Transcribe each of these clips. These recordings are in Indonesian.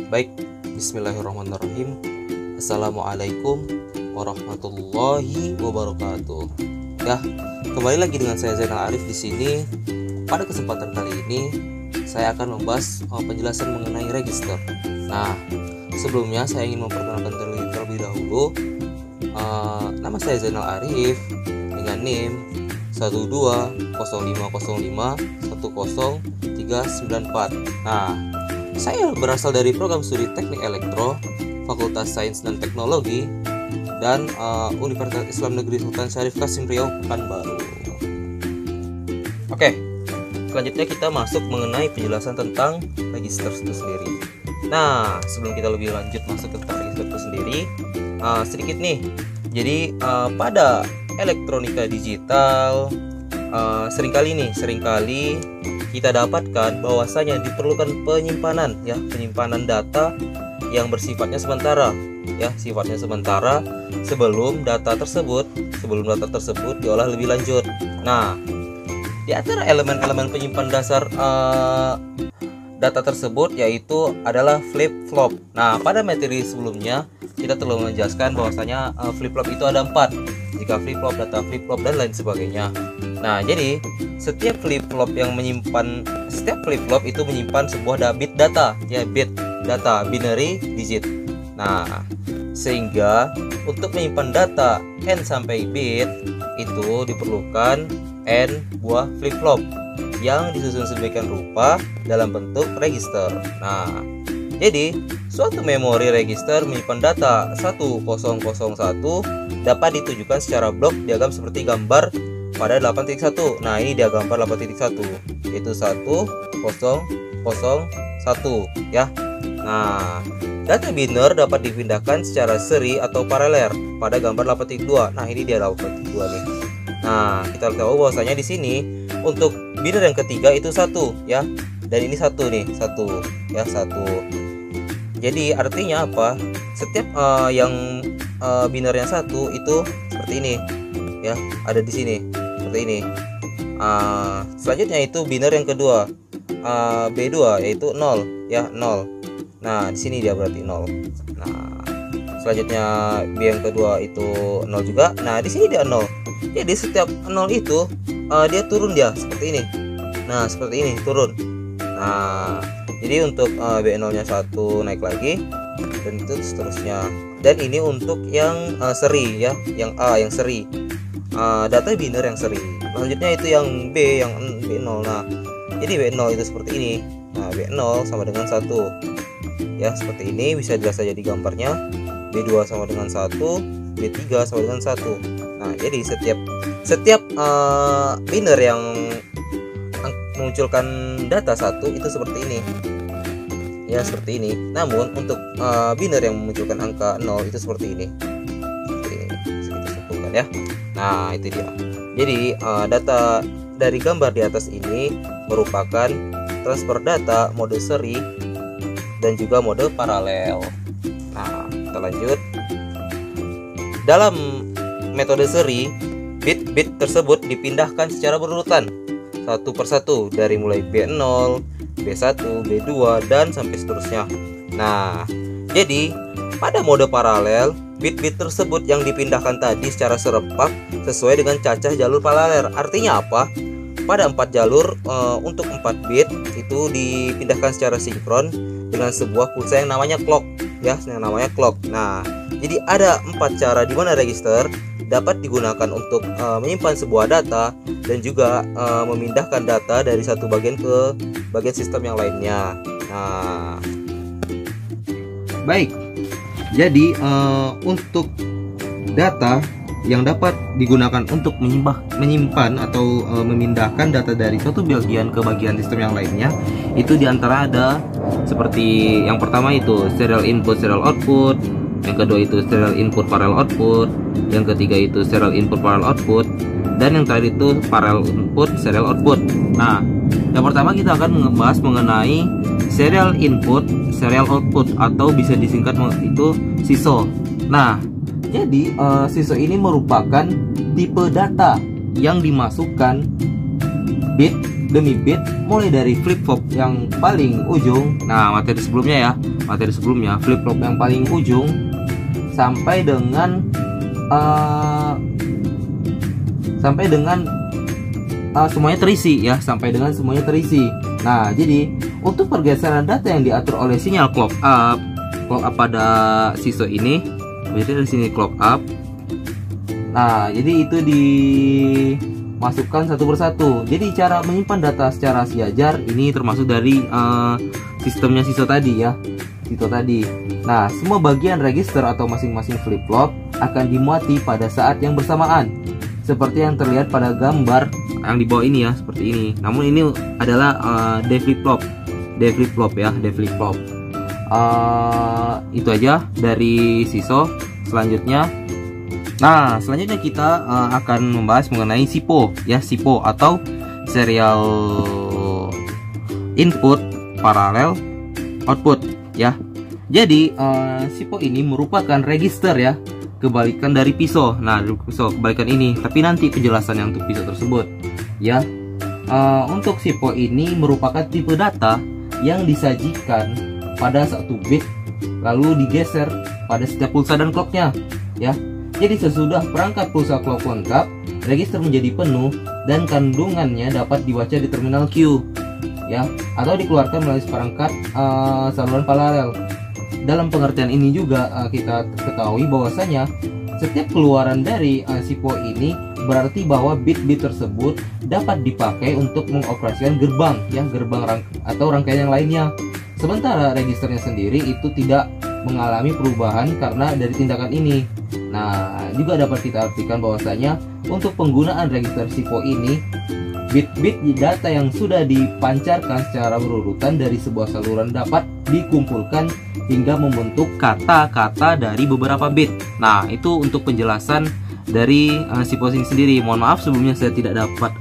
Baik, bismillahirrahmanirrahim. Assalamualaikum warahmatullahi wabarakatuh. Ya, kembali lagi dengan saya Zainal Arif di sini. Pada kesempatan kali ini saya akan membahas penjelasan mengenai register. Nah, sebelumnya saya ingin memperkenalkan terlebih dahulu. Nama saya Zainal Arif dengan NIM 12050510394. Nah, saya berasal dari program studi Teknik Elektro, Fakultas Sains dan Teknologi, dan Universitas Islam Negeri Sultan Syarif Qasim Riau, Pekanbaru. Oke, selanjutnya kita masuk mengenai penjelasan tentang register itu sendiri. Nah, sebelum kita lebih lanjut masuk ke tentang register itu sendiri, sedikit nih. Jadi pada elektronika digital seringkali kita dapatkan bahwasanya diperlukan penyimpanan data yang bersifatnya sementara sebelum data tersebut diolah lebih lanjut. Nah, di antara elemen-elemen penyimpan dasar data tersebut yaitu adalah flip-flop. Nah, pada materi sebelumnya kita telah menjelaskan bahwasanya flip-flop itu ada 4. Jika flip-flop, data flip-flop, dan lain sebagainya. Nah, jadi setiap flip-flop itu menyimpan sebuah bit data, bit data binary digit. Nah, sehingga untuk menyimpan data n sampai bit itu diperlukan n buah flip-flop yang disusun sedemikian rupa dalam bentuk register. Nah, jadi suatu memori register menyimpan data 1001 dapat ditujukan secara blok diagram seperti gambar pada 8.1. Nah, ini dia gambar 8.1 yaitu 1001 ya. Nah, data biner dapat dipindahkan secara seri atau paralel pada gambar 8.2. Nah, ini dia 8.2 nih. Nah, kita tahu bahwasanya di sini untuk biner yang ketiga itu 1 ya. Dan ini 1 nih, 1 ya, 1. Jadi artinya apa? Setiap yang biner yang 1 itu seperti ini ya, ada di sini seperti ini. Selanjutnya itu biner yang kedua, B2 yaitu 0 ya, 0. Nah, di sini dia berarti 0. Nah, selanjutnya B yang kedua itu 0 juga. Nah, di sini dia 0. Jadi setiap 0 itu dia turun dia seperti ini. Nah, seperti ini turun. Nah, jadi untuk B0 nya 1 naik lagi dan itu seterusnya. Dan ini untuk yang seri ya, yang A yang seri, data biner yang seri. Selanjutnya itu yang B, yang B0. Nah, jadi B0 itu seperti ini. Nah, B0 sama dengan 1 ya, seperti ini bisa jelas saja di gambarnya. B2 sama dengan 1, B3 sama dengan 1. Nah, jadi setiap biner yang mengunculkan data 1 itu seperti ini ya, seperti ini. Namun untuk biner yang memunculkan angka 0 itu seperti ini. Bisa kita simpulkan ya. Nah, itu dia. Jadi data dari gambar di atas ini merupakan transfer data mode seri dan juga mode paralel. Nah, kita lanjut. Dalam metode seri, bit-bit tersebut dipindahkan secara berurutan satu persatu dari mulai B0, B1, B2 dan sampai seterusnya. Nah, jadi pada mode paralel, bit-bit tersebut yang dipindahkan tadi secara serempak sesuai dengan cacah jalur paralel. Artinya apa? Pada 4 jalur untuk 4 bit itu dipindahkan secara sinkron dengan sebuah pulsa yang namanya clock ya, yang namanya clock. Nah, jadi ada 4 cara di mana register dapat digunakan untuk menyimpan sebuah data dan juga memindahkan data dari satu bagian ke bagian sistem yang lainnya. Nah, baik. Jadi untuk data yang dapat digunakan untuk menyimpan atau memindahkan data dari suatu bagian ke bagian sistem yang lainnya itu diantara ada seperti yang pertama itu serial input, serial output. Yang kedua itu serial input, parallel output. Yang ketiga itu serial input, parallel output. Dan yang terakhir itu parallel input, serial output. Nah, yang pertama kita akan membahas mengenai serial input, serial output atau bisa disingkat itu SISO. Nah, jadi SISO ini merupakan tipe data yang dimasukkan bit demi bit mulai dari flip flop yang paling ujung. Nah, materi sebelumnya flip flop yang paling ujung sampai dengan semuanya terisi ya, Nah, jadi untuk pergeseran data yang diatur oleh sinyal clock up pada SISO ini, jadi dari sini clock up. Nah, jadi itu dimasukkan satu persatu. Jadi cara menyimpan data secara sejajar ini termasuk dari sistemnya SISO tadi ya, Nah, semua bagian register atau masing-masing flip-flop akan dimuati pada saat yang bersamaan, seperti yang terlihat pada gambar yang di bawah ini ya, seperti ini. Namun ini adalah D flip-flop ya. Itu aja dari SISO. Selanjutnya kita akan membahas mengenai SIPO ya, SIPO atau serial input parallel output ya. Jadi SIPO ini merupakan register ya, kebalikan dari PISO. Nah, kebalikan ini, tapi nanti penjelasannya untuk PISO tersebut ya. Untuk SIPO ini merupakan tipe data yang disajikan pada satu bit lalu digeser pada setiap pulsa dan clocknya ya. Jadi sesudah perangkat pulsa clock lengkap, register menjadi penuh dan kandungannya dapat dibaca di terminal Q ya, atau dikeluarkan melalui perangkat saluran paralel. Dalam pengertian ini juga kita ketahui bahwasanya setiap keluaran dari SIPO ini berarti bahwa bit-bit tersebut dapat dipakai untuk mengoperasikan gerbang atau rangkaian yang lainnya. Sementara registernya sendiri itu tidak mengalami perubahan karena dari tindakan ini. Nah, juga dapat kita artikan bahwasanya untuk penggunaan register SIPO ini, bit-bit data yang sudah dipancarkan secara berurutan dari sebuah saluran dapat dikumpulkan hingga membentuk kata-kata dari beberapa bit. Nah, itu untuk penjelasan dari SIPO ini sendiri. Mohon maaf sebelumnya saya tidak dapat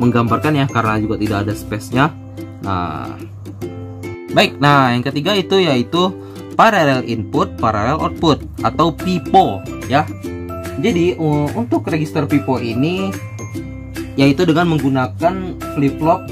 menggambarkan ya, karena juga tidak ada space-nya. Nah, baik. Nah, yang ketiga itu yaitu parallel input, parallel output atau PIPO ya. Jadi untuk register PIPO ini yaitu dengan menggunakan flip-flop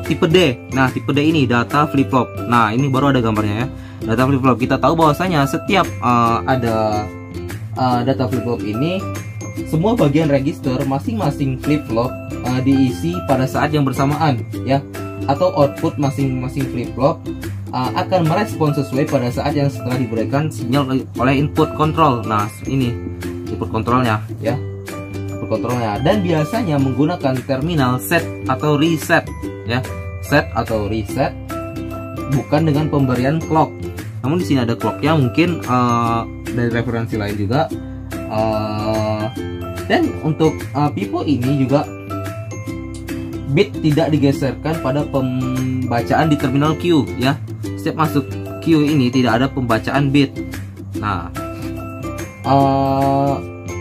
tipe D. Nah, tipe D ini data flip-flop. Nah, ini baru ada gambarnya ya. Data flip-flop. Kita tahu bahwasanya setiap ada data flip-flop ini, semua bagian register masing-masing flip-flop diisi pada saat yang bersamaan ya. Atau output masing-masing flip-flop akan merespon sesuai pada saat yang setelah diberikan sinyal oleh input control. Nah, ini input kontrolnya ya. Dan biasanya menggunakan terminal set atau reset ya, bukan dengan pemberian clock. Namun di sini ada clocknya, mungkin dari referensi lain juga. Dan untuk PIPO ini juga bit tidak digeserkan pada pembacaan di terminal Q ya. Setiap masuk Q ini tidak ada pembacaan bit. Nah,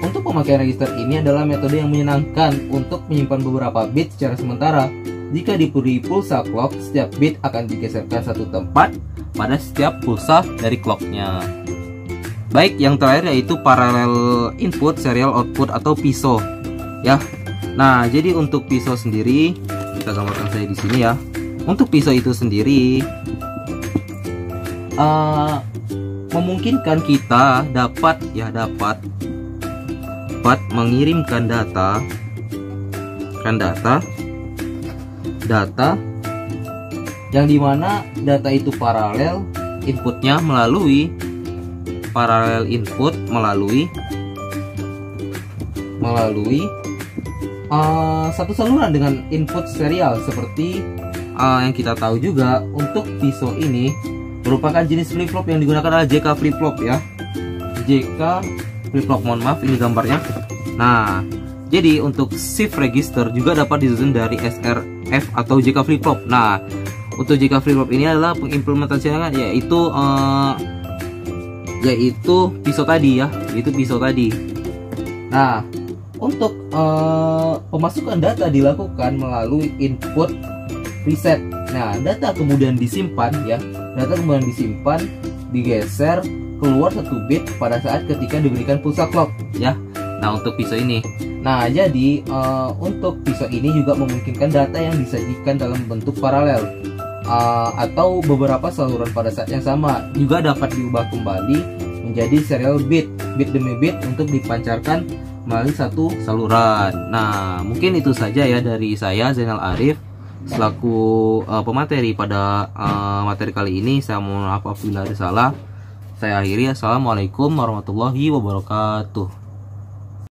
untuk pemakaian register ini adalah metode yang menyenangkan untuk menyimpan beberapa bit secara sementara. Jika diberi pulsa clock, setiap bit akan digeserkan satu tempat pada setiap pulsa dari clocknya. Baik, yang terakhir yaitu parallel input, serial output atau PISO ya. Nah, jadi untuk PISO sendiri kita gambarkan saya di sini ya. Untuk PISO itu sendiri memungkinkan kita dapat mengirimkan data yang dimana data itu paralel inputnya melalui satu saluran dengan input serial seperti yang kita tahu juga. Untuk PISO ini merupakan jenis flip-flop yang digunakan adalah JK flip-flop ya. JK flip-flop, mohon maaf ini gambarnya. Nah, jadi untuk shift register juga dapat disusun dari SRF atau JK flip-flop. Nah, untuk JK flip-flop ini adalah pengimplementasiannya yaitu PISO tadi ya, Nah, untuk pemasukan data dilakukan melalui input reset. Nah, data kemudian disimpan, digeser keluar satu bit pada saat ketika diberikan pulsa clock ya. Nah, untuk PISO ini. Nah, jadi untuk pisau ini juga memungkinkan data yang disajikan dalam bentuk paralel atau beberapa saluran pada saat yang sama juga dapat diubah kembali menjadi serial bit demi bit untuk dipancarkan melalui satu saluran. Nah, mungkin itu saja ya dari saya, Zainal Arif, selaku pemateri pada materi kali ini. Saya mohon maaf apabila ada salah. Saya akhiri. Assalamualaikum warahmatullahi wabarakatuh.